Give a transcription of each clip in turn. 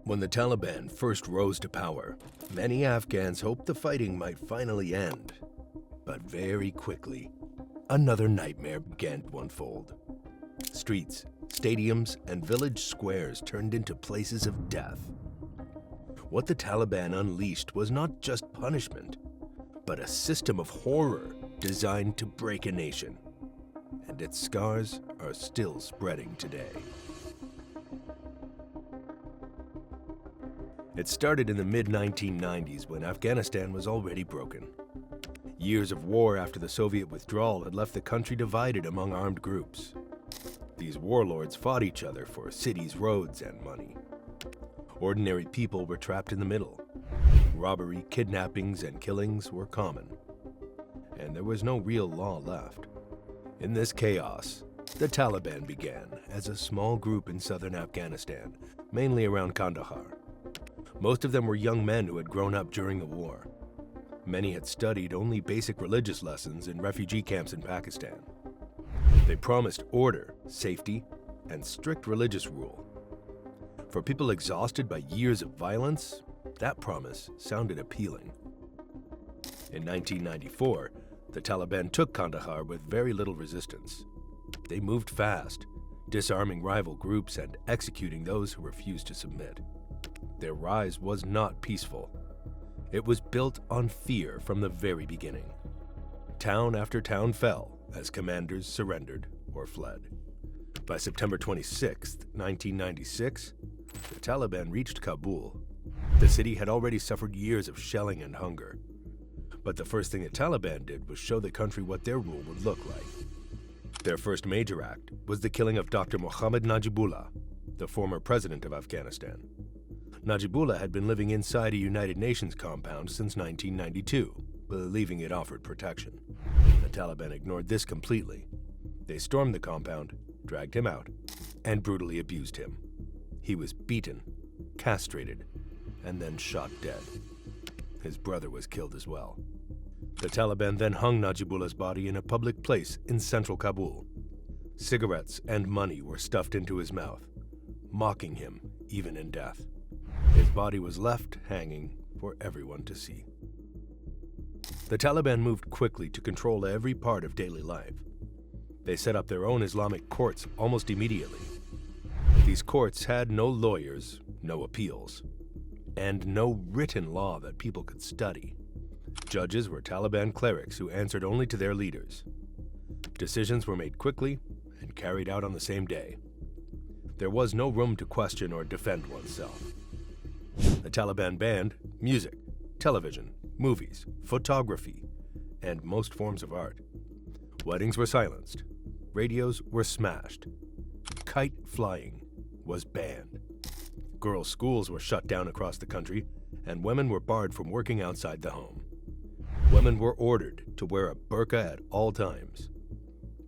When the Taliban first rose to power, many Afghans hoped the fighting might finally end. But very quickly, another nightmare began to unfold. Streets, stadiums, and village squares turned into places of death. What the Taliban unleashed was not just punishment, but a system of horror designed to break a nation. And its scars are still spreading today. It started in the mid-1990s when Afghanistan was already broken. Years of war after the Soviet withdrawal had left the country divided among armed groups. These warlords fought each other for cities, roads, and money. Ordinary people were trapped in the middle. Robbery, kidnappings, and killings were common. And there was no real law left. In this chaos, the Taliban began as a small group in southern Afghanistan, mainly around Kandahar. Most of them were young men who had grown up during the war. Many had studied only basic religious lessons in refugee camps in Pakistan. They promised order, safety, and strict religious rule. For people exhausted by years of violence, that promise sounded appealing. In 1994, the Taliban took Kandahar with very little resistance. They moved fast, disarming rival groups and executing those who refused to submit. Their rise was not peaceful. It was built on fear from the very beginning. Town after town fell as commanders surrendered or fled. By September 26, 1996, the Taliban reached Kabul. The city had already suffered years of shelling and hunger. But the first thing the Taliban did was show the country what their rule would look like. Their first major act was the killing of Dr. Mohammad Najibullah, the former president of Afghanistan. Najibullah had been living inside a United Nations compound since 1992, believing it offered protection. The Taliban ignored this completely. They stormed the compound, dragged him out, and brutally abused him. He was beaten, castrated, and then shot dead. His brother was killed as well. The Taliban then hung Najibullah's body in a public place in central Kabul. Cigarettes and money were stuffed into his mouth, mocking him even in death. His body was left hanging for everyone to see. The Taliban moved quickly to control every part of daily life. They set up their own Islamic courts almost immediately. These courts had no lawyers, no appeals, and no written law that people could study. Judges were Taliban clerics who answered only to their leaders. Decisions were made quickly and carried out on the same day. There was no room to question or defend oneself. The Taliban banned music, television, movies, photography, and most forms of art. Weddings were silenced. Radios were smashed. Kite flying was banned. Girls' schools were shut down across the country, and women were barred from working outside the home. Women were ordered to wear a burqa at all times.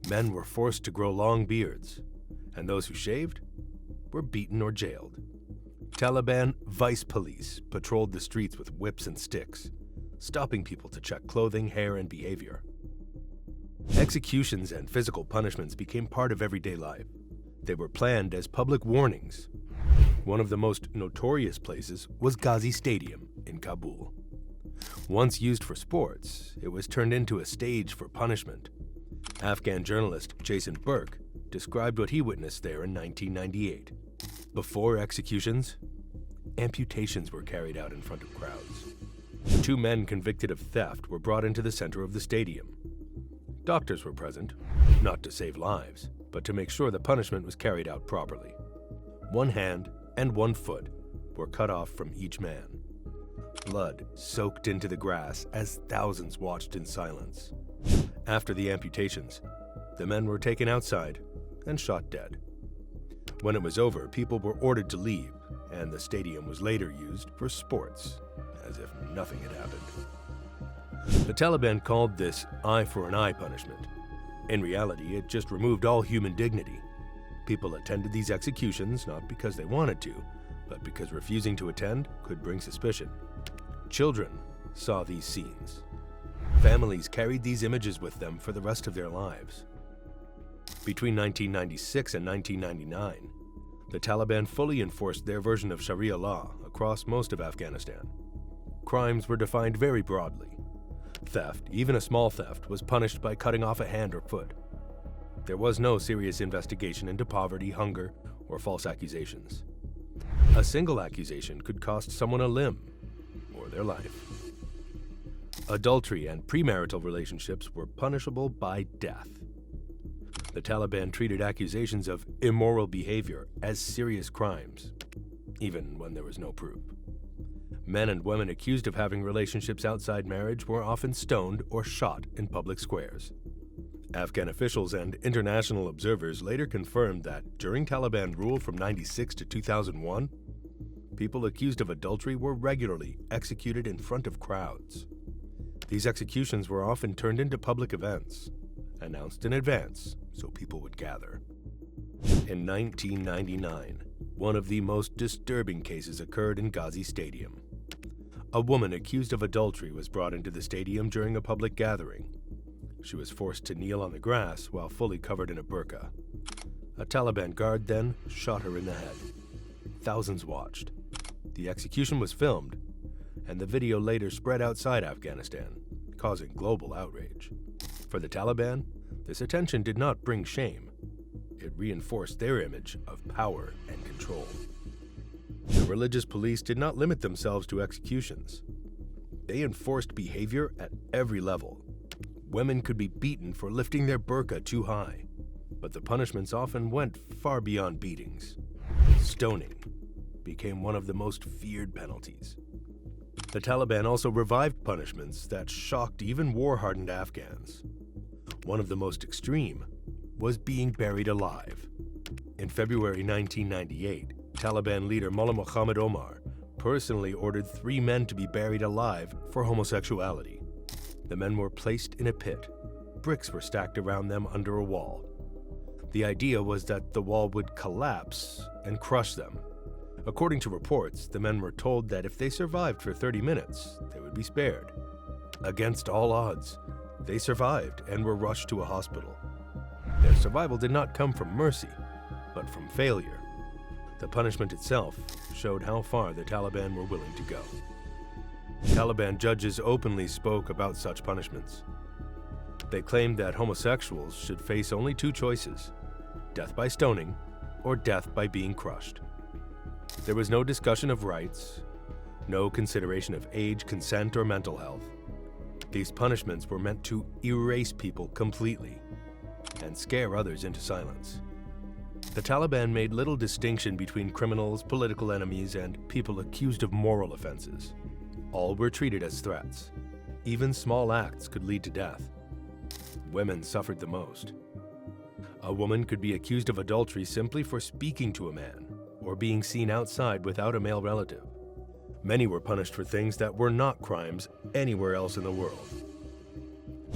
Men were forced to grow long beards, and those who shaved were beaten or jailed. Taliban vice police patrolled the streets with whips and sticks, stopping people to check clothing, hair, and behavior. Executions and physical punishments became part of everyday life. They were planned as public warnings. One of the most notorious places was Ghazi Stadium in Kabul. Once used for sports, it was turned into a stage for punishment. Afghan journalist Jason Burke described what he witnessed there in 1998. Before executions, amputations were carried out in front of crowds. 2 men convicted of theft were brought into the center of the stadium. Doctors were present, not to save lives, but to make sure the punishment was carried out properly. 1 hand and 1 foot were cut off from each man. Blood soaked into the grass as thousands watched in silence. After the amputations, the men were taken outside and shot dead. When it was over, people were ordered to leave, and the stadium was later used for sports, as if nothing had happened. The Taliban called this eye for an eye punishment. In reality, it just removed all human dignity. People attended these executions not because they wanted to, but because refusing to attend could bring suspicion. Children saw these scenes. Families carried these images with them for the rest of their lives. Between 1996 and 1999, The Taliban fully enforced their version of Sharia law across most of Afghanistan. Crimes were defined very broadly. Theft, even a small theft, was punished by cutting off a hand or foot. There was no serious investigation into poverty, hunger, or false accusations. A single accusation could cost someone a limb or their life. Adultery and premarital relationships were punishable by death. The Taliban treated accusations of immoral behavior as serious crimes, even when there was no proof. Men and women accused of having relationships outside marriage were often stoned or shot in public squares. Afghan officials and international observers later confirmed that during Taliban rule from 1996 to 2001, people accused of adultery were regularly executed in front of crowds. These executions were often turned into public events, announced in advance so people would gather. In 1999, one of the most disturbing cases occurred in Ghazi Stadium. A woman accused of adultery was brought into the stadium during a public gathering. She was forced to kneel on the grass while fully covered in a burqa. A Taliban guard then shot her in the head. Thousands watched. The execution was filmed, and the video later spread outside Afghanistan, causing global outrage. For the Taliban, this attention did not bring shame. It reinforced their image of power and control. The religious police did not limit themselves to executions. They enforced behavior at every level. Women could be beaten for lifting their burqa too high, but the punishments often went far beyond beatings. Stoning became one of the most feared penalties. The Taliban also revived punishments that shocked even war-hardened Afghans. One of the most extreme was being buried alive. In February 1998, Taliban leader Mullah Muhammad Omar personally ordered 3 men to be buried alive for homosexuality. The men were placed in a pit. Bricks were stacked around them under a wall. The idea was that the wall would collapse and crush them. According to reports, the men were told that if they survived for 30 minutes, they would be spared. Against all odds, they survived and were rushed to a hospital. Their survival did not come from mercy, but from failure. The punishment itself showed how far the Taliban were willing to go. Taliban judges openly spoke about such punishments. They claimed that homosexuals should face only 2 choices: death by stoning or death by being crushed. There was no discussion of rights, no consideration of age, consent, or mental health. These punishments were meant to erase people completely and scare others into silence. The Taliban made little distinction between criminals, political enemies, and people accused of moral offenses. All were treated as threats. Even small acts could lead to death. Women suffered the most. A woman could be accused of adultery simply for speaking to a man or being seen outside without a male relative. Many were punished for things that were not crimes anywhere else in the world.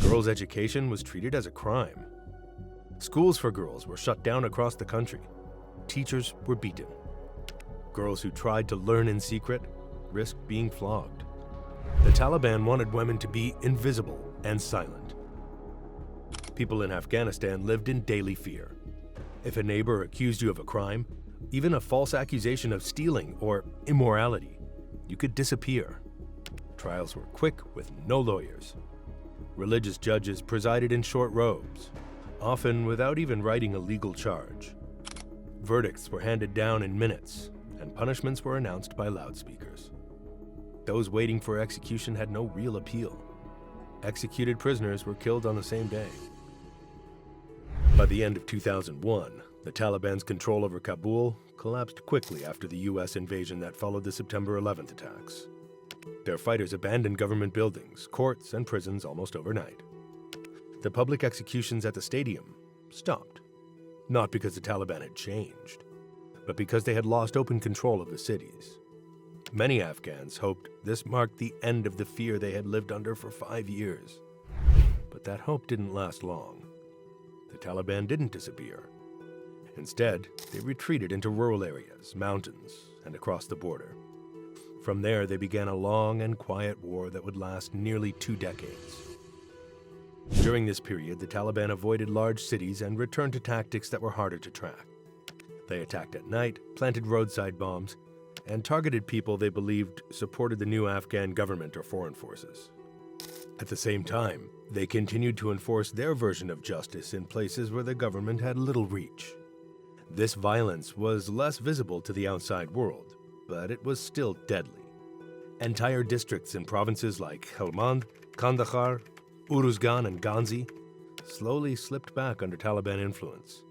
Girls' education was treated as a crime. Schools for girls were shut down across the country. Teachers were beaten. Girls who tried to learn in secret risked being flogged. The Taliban wanted women to be invisible and silent. People in Afghanistan lived in daily fear. If a neighbor accused you of a crime, even a false accusation of stealing or immorality, you could disappear. Trials were quick with no lawyers. Religious judges presided in short robes, often without even writing a legal charge. Verdicts were handed down in minutes, and punishments were announced by loudspeakers. Those waiting for execution had no real appeal. Executed prisoners were killed on the same day. By the end of 2001, the Taliban's control over Kabul collapsed quickly after the U.S. invasion that followed the September 11th attacks. Their fighters abandoned government buildings, courts, and prisons almost overnight. The public executions at the stadium stopped, not because the Taliban had changed, but because they had lost open control of the cities. Many Afghans hoped this marked the end of the fear they had lived under for 5 years. But that hope didn't last long. The Taliban didn't disappear. Instead, they retreated into rural areas, mountains, and across the border. From there, they began a long and quiet war that would last nearly 2 decades. During this period, the Taliban avoided large cities and returned to tactics that were harder to track. They attacked at night, planted roadside bombs, and targeted people they believed supported the new Afghan government or foreign forces. At the same time, they continued to enforce their version of justice in places where the government had little reach. This violence was less visible to the outside world, but it was still deadly. Entire districts in provinces like Helmand, Kandahar, Uruzgan, and Ghazni slowly slipped back under Taliban influence.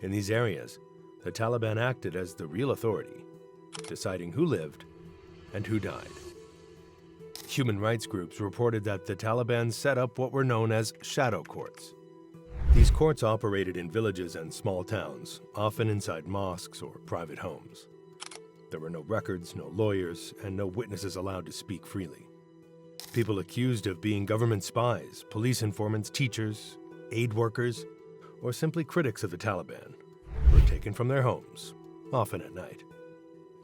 In these areas, the Taliban acted as the real authority, deciding who lived and who died. Human rights groups reported that the Taliban set up what were known as shadow courts. These courts operated in villages and small towns, often inside mosques or private homes. There were no records, no lawyers, and no witnesses allowed to speak freely. People accused of being government spies, police informants, teachers, aid workers, or simply critics of the Taliban were taken from their homes, often at night.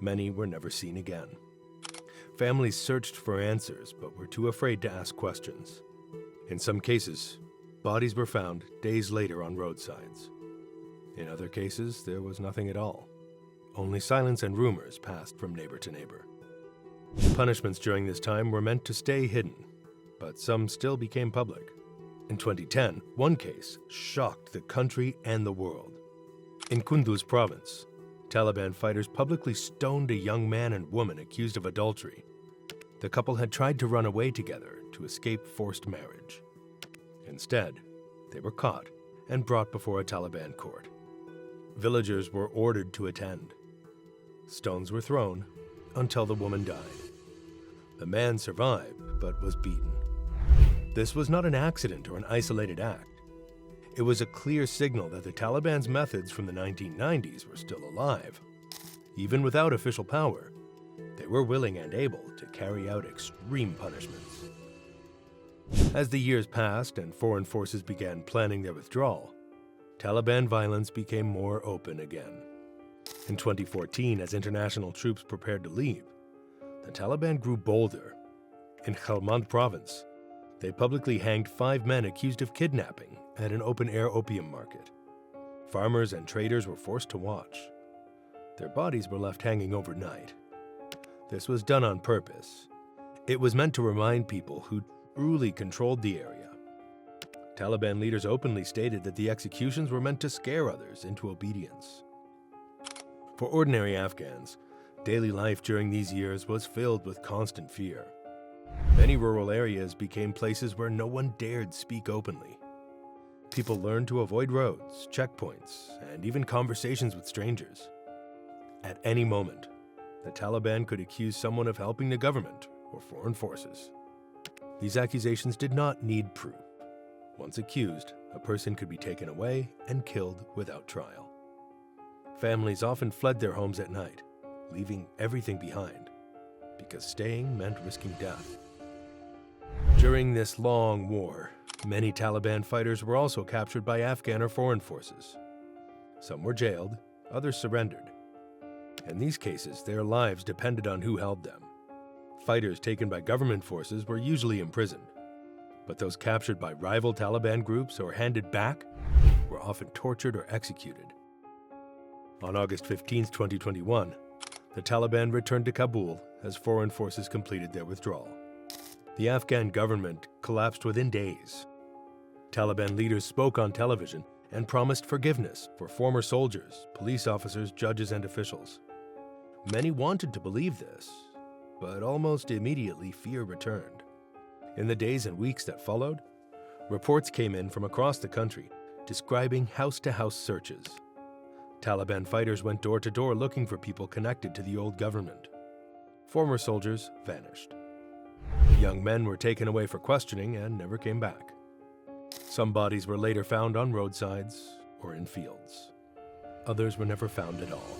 Many were never seen again. Families searched for answers but were too afraid to ask questions. In some cases, bodies were found days later on roadsides. In other cases, there was nothing at all. Only silence and rumors passed from neighbor to neighbor. Punishments during this time were meant to stay hidden, but some still became public. In 2010, one case shocked the country and the world. In Kunduz province, Taliban fighters publicly stoned a young man and woman accused of adultery. The couple had tried to run away together to escape forced marriage. Instead, they were caught and brought before a Taliban court. Villagers were ordered to attend. Stones were thrown until the woman died. The man survived but was beaten. This was not an accident or an isolated act. It was a clear signal that the Taliban's methods from the 1990s were still alive. Even without official power, they were willing and able to carry out extreme punishments. As the years passed and foreign forces began planning their withdrawal, Taliban violence became more open again. In 2014, as international troops prepared to leave, the Taliban grew bolder. In Helmand province, they publicly hanged 5 men accused of kidnapping at an open-air opium market. Farmers and traders were forced to watch. Their bodies were left hanging overnight. This was done on purpose. It was meant to remind people who truly controlled the area. Taliban leaders openly stated that the executions were meant to scare others into obedience. For ordinary Afghans, daily life during these years was filled with constant fear. Many rural areas became places where no one dared speak openly. People learned to avoid roads, checkpoints, and even conversations with strangers. At any moment, the Taliban could accuse someone of helping the government or foreign forces. These accusations did not need proof. Once accused, a person could be taken away and killed without trial. Families often fled their homes at night, leaving everything behind, because staying meant risking death. During this long war, many Taliban fighters were also captured by Afghan or foreign forces. Some were jailed, others surrendered. In these cases, their lives depended on who held them. Fighters taken by government forces were usually imprisoned, but those captured by rival Taliban groups or handed back were often tortured or executed. On August 15, 2021, the Taliban returned to Kabul as foreign forces completed their withdrawal. The Afghan government collapsed within days. Taliban leaders spoke on television and promised forgiveness for former soldiers, police officers, judges, and officials. Many wanted to believe this, but almost immediately fear returned. In the days and weeks that followed, reports came in from across the country describing house-to-house searches. Taliban fighters went door to door looking for people connected to the old government. Former soldiers vanished. Young men were taken away for questioning and never came back. Some bodies were later found on roadsides or in fields. Others were never found at all.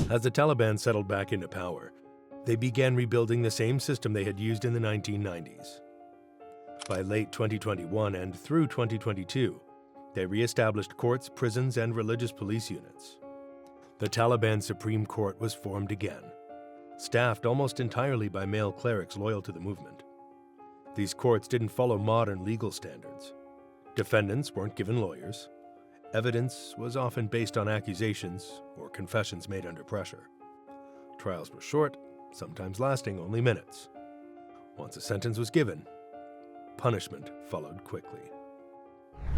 As the Taliban settled back into power, they began rebuilding the same system they had used in the 1990s. By late 2021 and through 2022, they re-established courts, prisons, and religious police units. The Taliban Supreme Court was formed again, staffed almost entirely by male clerics loyal to the movement. These courts didn't follow modern legal standards. Defendants weren't given lawyers, Evidence was often based on accusations or confessions made under pressure. Trials were short, sometimes lasting only minutes. Once a sentence was given, punishment followed quickly.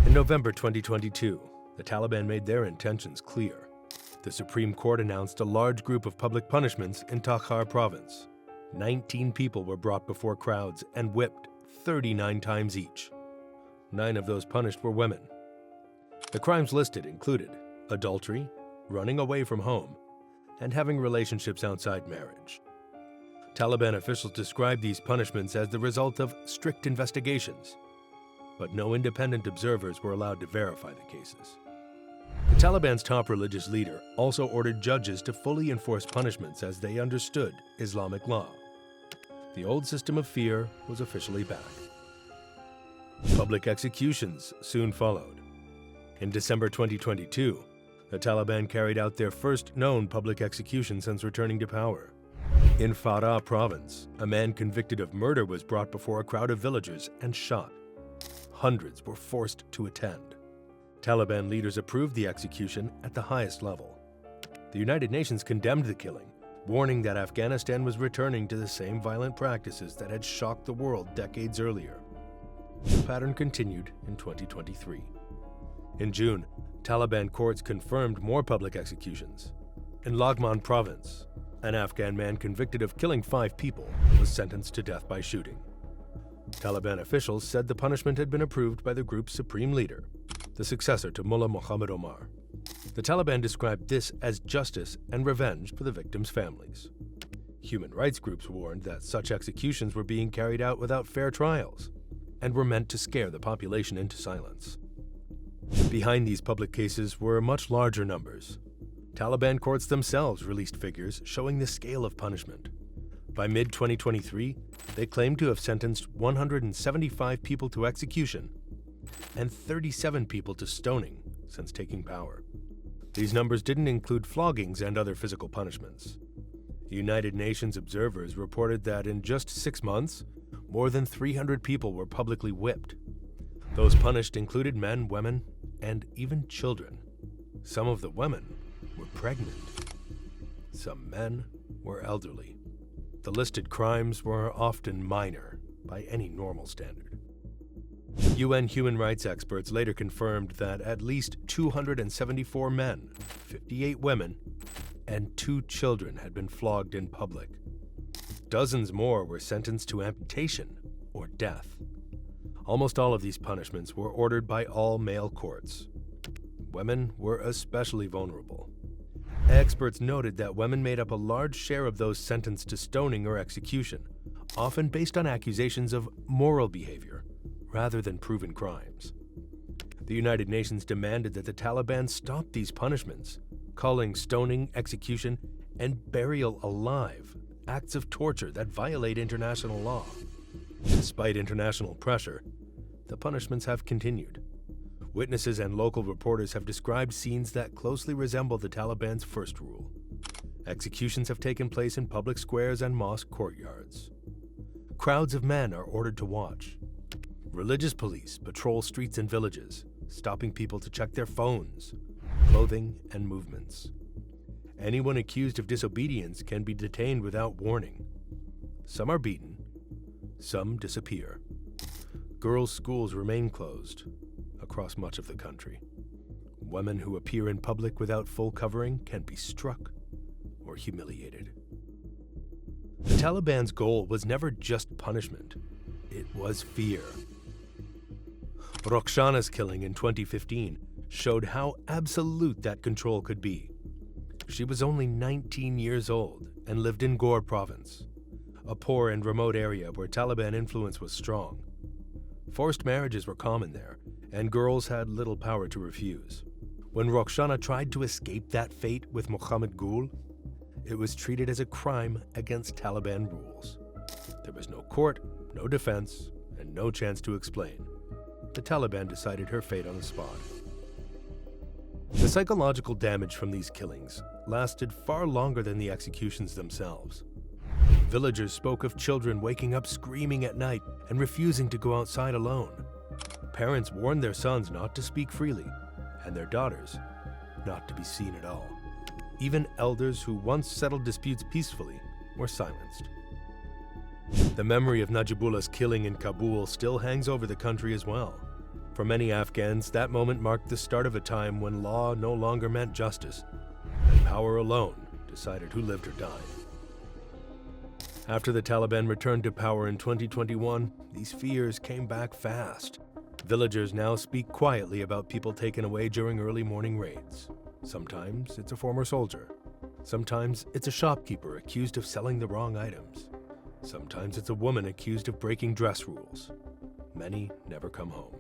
In November 2022, the Taliban made their intentions clear. The Supreme Court announced a large group of public punishments in Takhar province. 19 people were brought before crowds and whipped 39 times each. 9 of those punished were women. The crimes listed included adultery, running away from home, and having relationships outside marriage. Taliban officials described these punishments as the result of strict investigations, but no independent observers were allowed to verify the cases. The Taliban's top religious leader also ordered judges to fully enforce punishments as they understood Islamic law. The old system of fear was officially back. Public executions soon followed. In December 2022, the Taliban carried out their first known public execution since returning to power. In Farah province, a man convicted of murder was brought before a crowd of villagers and shot. Hundreds were forced to attend. Taliban leaders approved the execution at the highest level. The United Nations condemned the killing, warning that Afghanistan was returning to the same violent practices that had shocked the world decades earlier. The pattern continued in 2023. In June, Taliban courts confirmed more public executions. In Laghman province, an Afghan man convicted of killing 5 people was sentenced to death by shooting. Taliban officials said the punishment had been approved by the group's supreme leader, the successor to Mullah Muhammad Omar. The Taliban described this as justice and revenge for the victims' families. Human rights groups warned that such executions were being carried out without fair trials and were meant to scare the population into silence. Behind these public cases were much larger numbers. Taliban courts themselves released figures showing the scale of punishment. By mid-2023, they claimed to have sentenced 175 people to execution and 37 people to stoning since taking power. These numbers didn't include floggings and other physical punishments. United Nations observers reported that in just 6 months, more than 300 people were publicly whipped. Those punished included men, women, and even children. Some of the women were pregnant. Some men were elderly. The listed crimes were often minor by any normal standard. UN human rights experts later confirmed that at least 274 men, 58 women, and 2 children had been flogged in public. Dozens more were sentenced to amputation or death. Almost all of these punishments were ordered by all male courts. Women were especially vulnerable. Experts noted that women made up a large share of those sentenced to stoning or execution, often based on accusations of moral behavior rather than proven crimes. The United Nations demanded that the Taliban stop these punishments, calling stoning, execution, and burial alive acts of torture that violate international law. Despite international pressure, the punishments have continued. Witnesses and local reporters have described scenes that closely resemble the Taliban's first rule. Executions have taken place in public squares and mosque courtyards. Crowds of men are ordered to watch. Religious police patrol streets and villages, stopping people to check their phones, clothing, and movements. Anyone accused of disobedience can be detained without warning. Some are beaten, some disappear. Girls' schools remain closed across much of the country. Women who appear in public without full covering can be struck or humiliated. The Taliban's goal was never just punishment, it was fear. Roxana's killing in 2015 showed how absolute that control could be. She was only 19 years old and lived in Ghor province, a poor and remote area where Taliban influence was strong. Forced marriages were common there, and girls had little power to refuse. When Roxana tried to escape that fate with Mohammed Gul, it was treated as a crime against Taliban rules. There was no court, no defense, and no chance to explain. The Taliban decided her fate on the spot. The psychological damage from these killings lasted far longer than the executions themselves. Villagers spoke of children waking up screaming at night and refusing to go outside alone. Parents warned their sons not to speak freely, and their daughters not to be seen at all. Even elders who once settled disputes peacefully were silenced. The memory of Najibullah's killing in Kabul still hangs over the country as well. For many Afghans, that moment marked the start of a time when law no longer meant justice, and power alone decided who lived or died. After the Taliban returned to power in 2021, these fears came back fast. Villagers now speak quietly about people taken away during early morning raids. Sometimes it's a former soldier. Sometimes it's a shopkeeper accused of selling the wrong items. Sometimes it's a woman accused of breaking dress rules. Many never come home.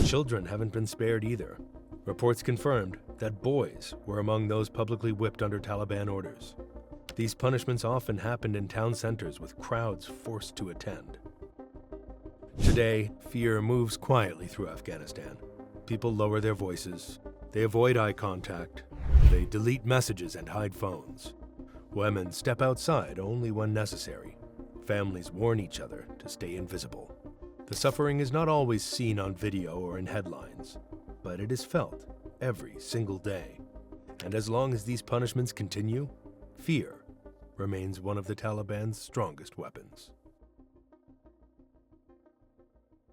Children haven't been spared either. Reports confirmed that boys were among those publicly whipped under Taliban orders. These punishments often happened in town centers with crowds forced to attend. Today, fear moves quietly through Afghanistan. People lower their voices. They avoid eye contact. They delete messages and hide phones. Women step outside only when necessary. Families warn each other to stay invisible. The suffering is not always seen on video or in headlines, but it is felt every single day. And as long as these punishments continue, fear remains one of the Taliban's strongest weapons.